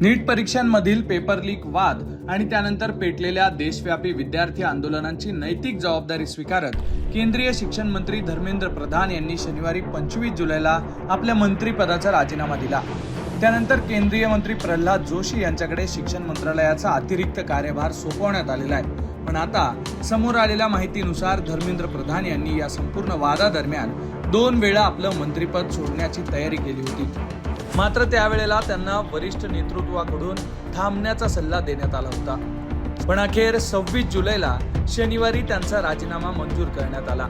नीट परीक्षांमधील paper leak वाद आणि त्यानंतर पेटलेल्या देशव्यापी विद्यार्थी आंदोलनांची नैतिक जबाबदारी स्वीकारत केंद्रीय शिक्षण मंत्री धर्मेंद्र प्रधान यांनी शनिवारी 25 जुलैला आपल्या मंत्रिपदाचा राजीनामा दिला। त्यानंतर केंद्रीय मंत्री प्रल्हाद जोशी यांच्याकडे शिक्षण मंत्रालयाचा अतिरिक्त कार्यभार सोपवण्यात आलेला आहे। पण आता समोर आलेल्या माहितीनुसार धर्मेंद्र प्रधान यांनी या संपूर्ण वादादरम्यान 2 वेळा आपलं मंत्रिपद सोडण्याची तयारी केली होती। मात्र त्यावेळेला त्यांना वरिष्ठ नेतृत्वाकडून थांबण्याचा सल्ला देण्यात आला होता। पण अखेर 26 जुलैला शनिवारी त्यांचा राजीनामा मंजूर करण्यात आला।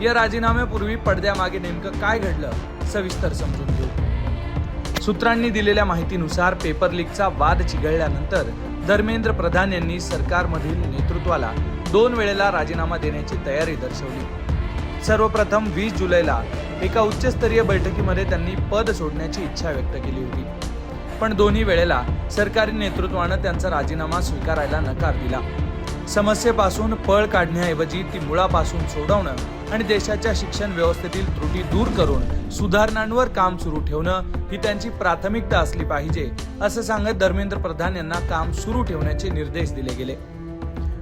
या राजीनाम्यापूर्वी पडद्यामागे नेमकं काय घडलं सविस्तर समजून घेऊ। सूत्रांनी दिलेल्या माहितीनुसार पेपर लीकचा वाद चिघळल्यानंतर धर्मेंद्र प्रधान यांनी सरकारमधील नेतृत्वाला 2 वेळेला राजीनामा देण्याची तयारी दर्शवली। सर्वप्रथम 20 जुलैला एका उच्चस्तरीय बैठकीमध्ये त्यांनी पद सोडण्याची इच्छा व्यक्त केली होती। पण दोन्ही वेळेला सरकारी नेतृत्वानं त्यांचा राजीनामा स्वीकारायला नकार दिला। समस्येपासून पळ काढण्याऐवजी ती मुळापासून सोडवणं आणि देशाच्या शिक्षण व्यवस्थेतील त्रुटी दूर करून सुधारणांवर काम सुरू ठेवणं ही त्यांची प्राथमिकता असली पाहिजे, असं सांगत धर्मेंद्र प्रधान यांना काम सुरू ठेवण्याचे निर्देश दिले गेले।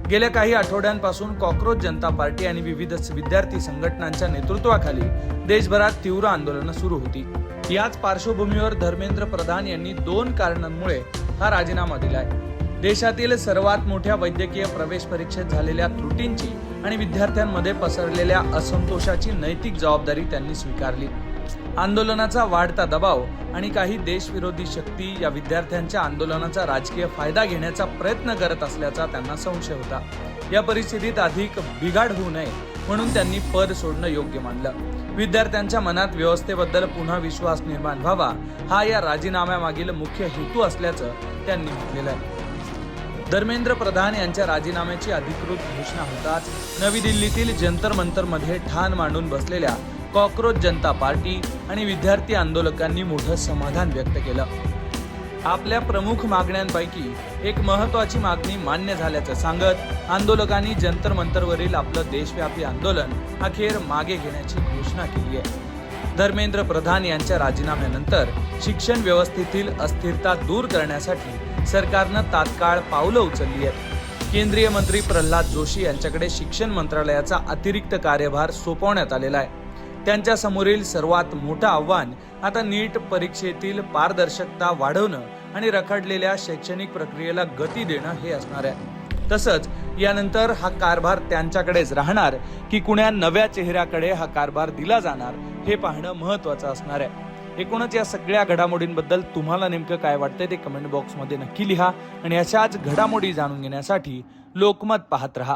गेल्या काही आठवड्यांपासून कॉकरोच जनता पार्टी आणि विविध विद्यार्थी संघटनांच्या नेतृत्वाखाली देशभरात तीव्र आंदोलनं सुरू होती। याच पार्श्वभूमीवर धर्मेंद्र प्रधान यांनी 2 कारणांमुळे हा राजीनामा दिलाय। देशातील सर्वात मोठ्या वैद्यकीय प्रवेश परीक्षेत झालेल्या त्रुटींची आणि विद्यार्थ्यांमध्ये पसरलेल्या असंतोषाची नैतिक जबाबदारी त्यांनी स्वीकारली। आंदोलनाचा वाढता दबाव आणि काही देशविरोधी शक्ती या विद्यार्थ्यांच्या आंदोलनाचा राजकीय फायदा घेण्याचा प्रयत्न करत असल्याचा त्यांना संशय होता। या परिस्थितीत अधिक बिघाड होऊ नये म्हणून त्यांनी पद सोडणं योग्य मानलं। विद्यार्थ्यांच्या मनात व्यवस्थेबद्दल पुन्हा विश्वास निर्माण व्हावा हा या राजीनाम्यामागील मुख्य हेतू असल्याचं त्यांनी म्हटलेलं आहे। धर्मेंद्र प्रधान यांच्या राजीनाम्याची अधिकृत घोषणा होताच नवी दिल्लीतील जंतर मंतर मध्ये ठाण मांडून बसलेल्या कॉकरोच जनता पार्टी आणि विद्यार्थी आंदोलकांनी मोठं समाधान व्यक्त केलं। आपल्या प्रमुख मागण्यांपैकी एक महत्त्वाची मागणी मान्य झाल्याचं सांगत आंदोलकांनी जंतर मंतरवरील आपलं देशव्यापी आंदोलन अखेर मागे घेण्याची घोषणा केली आहे। धर्मेंद्र प्रधान यांच्या राजीनाम्यानंतर शिक्षण व्यवस्थेतील अस्थिरता दूर करण्यासाठी सरकारनं तात्काळ पावलं उचलली आहेत। केंद्रीय मंत्री प्रल्हाद जोशी यांच्याकडे शिक्षण मंत्रालयाचा अतिरिक्त कार्यभार सोपवण्यात आलेला आहे। त्यांच्या समोरील सर्वात मोठं आव्हान आता नीट परीक्षेतील पारदर्शकता वाढवणं आणि रखडलेल्या शैक्षणिक प्रक्रियेला गती देणं हे असणार आहे। तसंच यानंतर हा कारभार त्यांच्याकडेच राहणार की कुण्या नव्या चेहऱ्याकडे हा कारभार दिला जाणार हे पाहणं महत्त्वाचं असणार आहे। एकूणच या सगळ्या घडामोडींबद्दल तुम्हाला नेमकं काय वाटतंय ते कमेंट बॉक्समध्ये नक्की लिहा आणि अशाच घडामोडी जाणून घेण्यासाठी लोकमत पाहत रहा।